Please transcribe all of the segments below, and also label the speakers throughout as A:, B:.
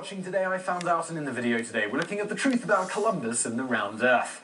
A: Watching today, I found out, and in the video today, we're looking at the truth about Columbus and the round Earth.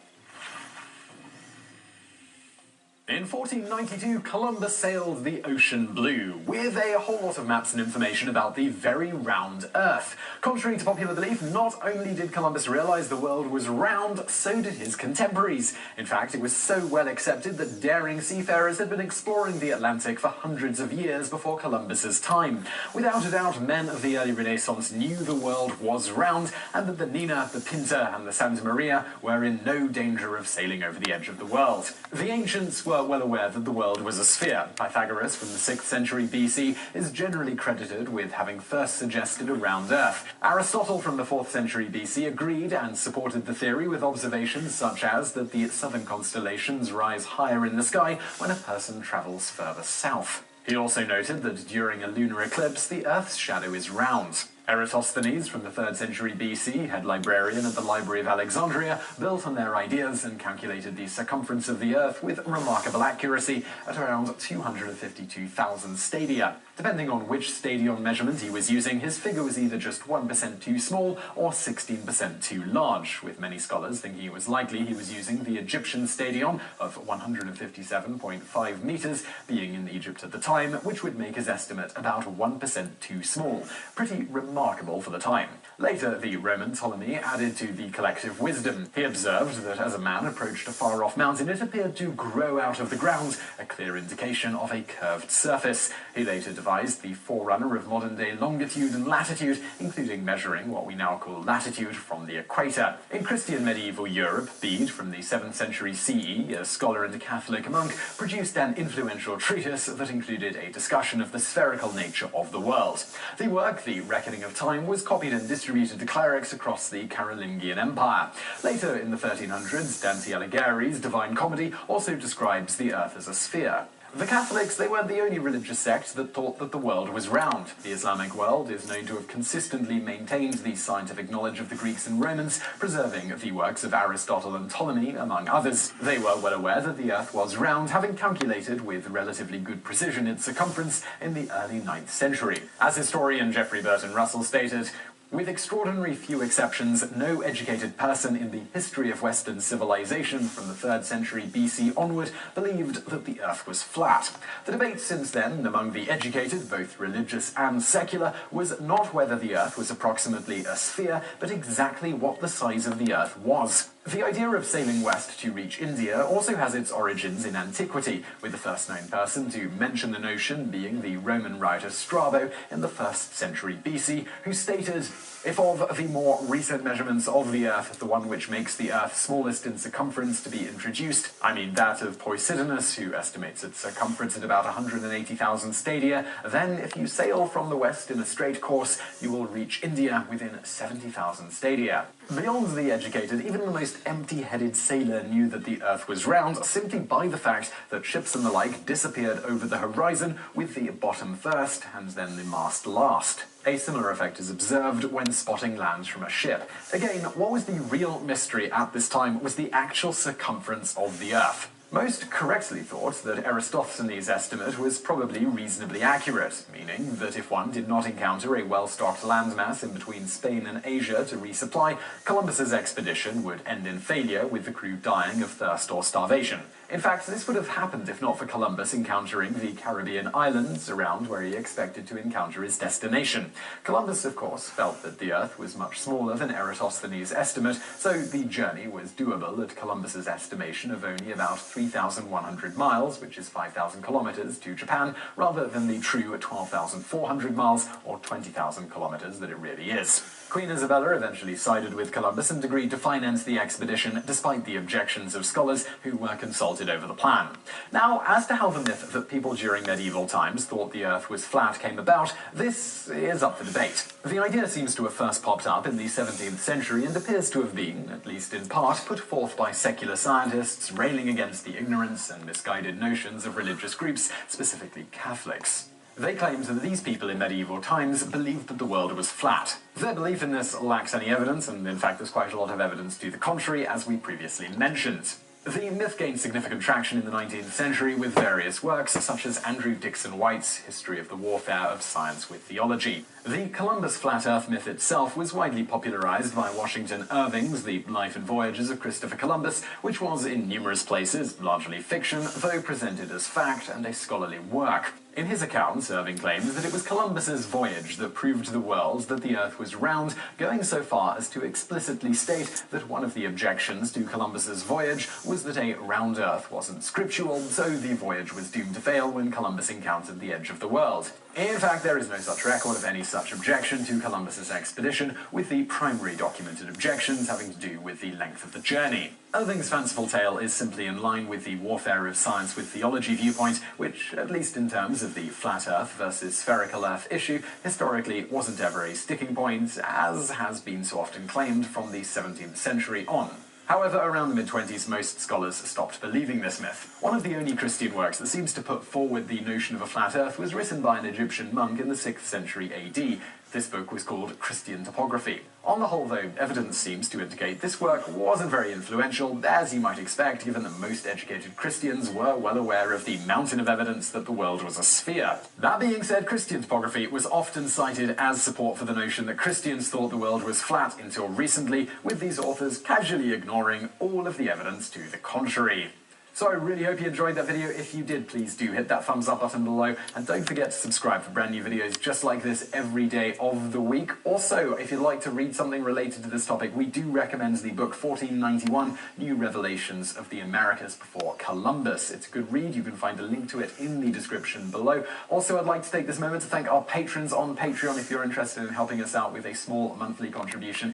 A: In 1492, Columbus sailed the ocean blue, with a whole lot of maps and information about the very round Earth. Contrary to popular belief, not only did Columbus realize the world was round, so did his contemporaries. In fact, it was so well accepted that daring seafarers had been exploring the Atlantic for hundreds of years before Columbus's time. Without a doubt, men of the early Renaissance knew the world was round, and that the Nina, the Pinta, and the Santa Maria were in no danger of sailing over the edge of the world. The ancients were well aware that the world was a sphere. Pythagoras, from the 6th century BC, is generally credited with having first suggested a round Earth. Aristotle, from the 4th century BC, agreed and supported the theory with observations such as that the southern constellations rise higher in the sky when a person travels further south. He also noted that during a lunar eclipse, the Earth's shadow is round. Eratosthenes, from the 3rd century BC, head librarian at the Library of Alexandria, built on their ideas and calculated the circumference of the Earth with remarkable accuracy at around 252,000 stadia. Depending on which stadion measurement he was using, his figure was either just 1% too small or 16% too large, with many scholars thinking it was likely he was using the Egyptian stadion of 157.5 meters, being in Egypt at the time, which would make his estimate about 1% too small. Pretty remarkable for the time. Later, the Roman Ptolemy added to the collective wisdom. He observed that as a man approached a far-off mountain, it appeared to grow out of the ground, a clear indication of a curved surface. He later devised the forerunner of modern-day longitude and latitude, including measuring what we now call latitude from the equator. In Christian medieval Europe, Bede, from the 7th century CE, a scholar and a Catholic monk, produced an influential treatise that included a discussion of the spherical nature of the world. The work, The Reckoning of Time, was copied and distributed to clerics across the Carolingian Empire. Later, in the 1300s, Dante Alighieri's Divine Comedy also describes the Earth as a sphere. The Catholics, they weren't the only religious sect that thought that the world was round. The Islamic world is known to have consistently maintained the scientific knowledge of the Greeks and Romans, preserving the works of Aristotle and Ptolemy, among others. They were well aware that the Earth was round, having calculated with relatively good precision its circumference in the early 9th century. As historian Geoffrey Burton Russell stated, "With extraordinary few exceptions, no educated person in the history of Western civilization from the 3rd century BC onward believed that the Earth was flat. The debate since then among the educated, both religious and secular, was not whether the Earth was approximately a sphere, but exactly what the size of the Earth was." The idea of sailing west to reach India also has its origins in antiquity, with the first known person to mention the notion being the Roman writer Strabo in the 1st century BC, who stated, "If of the more recent measurements of the Earth, the one which makes the Earth smallest in circumference to be introduced, I mean that of Posidonius, who estimates its circumference at about 180,000 stadia, then if you sail from the west in a straight course, you will reach India within 70,000 stadia. Beyond the educated, even the most empty-headed sailor knew that the Earth was round simply by the fact that ships and the like disappeared over the horizon with the bottom first and then the mast last. A similar effect is observed when spotting land from a ship. Again, what was the real mystery at this time was the actual circumference of the Earth. Most correctly thought that Eratosthenes' estimate was probably reasonably accurate, meaning that if one did not encounter a well-stocked landmass in between Spain and Asia to resupply, Columbus's expedition would end in failure, with the crew dying of thirst or starvation. In fact, this would have happened if not for Columbus encountering the Caribbean islands around where he expected to encounter his destination. Columbus, of course, felt that the Earth was much smaller than Eratosthenes' estimate, so the journey was doable at Columbus's estimation of only about 3,100 miles, which is 5,000 kilometers, to Japan, rather than the true 12,400 miles, or 20,000 kilometers that it really is. Queen Isabella eventually sided with Columbus and agreed to finance the expedition, despite the objections of scholars who were consulted over the plan. Now, as to how the myth that people during medieval times thought the Earth was flat came about, this is up for debate. The idea seems to have first popped up in the 17th century and appears to have been, at least in part, put forth by secular scientists railing against the ignorance and misguided notions of religious groups, specifically Catholics. They claimed that these people in medieval times believed that the world was flat. Their belief in this lacks any evidence, and in fact there's quite a lot of evidence to the contrary, as we previously mentioned. The myth gained significant traction in the 19th century with various works such as Andrew Dixon White's History of the Warfare of Science with Theology. The Columbus flat earth myth itself was widely popularized by Washington Irving's The Life and Voyages of Christopher Columbus, which was in numerous places largely fiction, though presented as fact and a scholarly work. In his accounts, Irving claims that it was Columbus's voyage that proved to the world that the Earth was round, going so far as to explicitly state that one of the objections to Columbus's voyage was that a round Earth wasn't scriptural, so the voyage was doomed to fail when Columbus encountered the edge of the world. In fact, there is no such record of any such objection to Columbus's expedition, with the primary documented objections having to do with the length of the journey. Irving's fanciful tale is simply in line with the warfare of science with theology viewpoint, which, at least in terms of the flat Earth versus spherical Earth issue, historically wasn't ever a sticking point, as has been so often claimed from the 17th century on. However, around the mid-20s, most scholars stopped believing this myth. One of the only Christian works that seems to put forward the notion of a flat Earth was written by an Egyptian monk in the 6th century AD. This book was called Christian Topography. On the whole, though, evidence seems to indicate this work wasn't very influential, as you might expect, given that most educated Christians were well aware of the mountain of evidence that the world was a sphere. That being said, Christian Topography was often cited as support for the notion that Christians thought the world was flat until recently, with these authors casually ignoring all of the evidence to the contrary. So I really hope you enjoyed that video. If you did, please do hit that thumbs up button below, and don't forget to subscribe for brand new videos just like this every day of the week. Also, if you'd like to read something related to this topic, we do recommend the book 1491, New Revelations of the Americas Before Columbus. It's a good read. You can find a link to it in the description below. Also, I'd like to take this moment to thank our patrons on Patreon. If you're interested in helping us out with a small monthly contribution,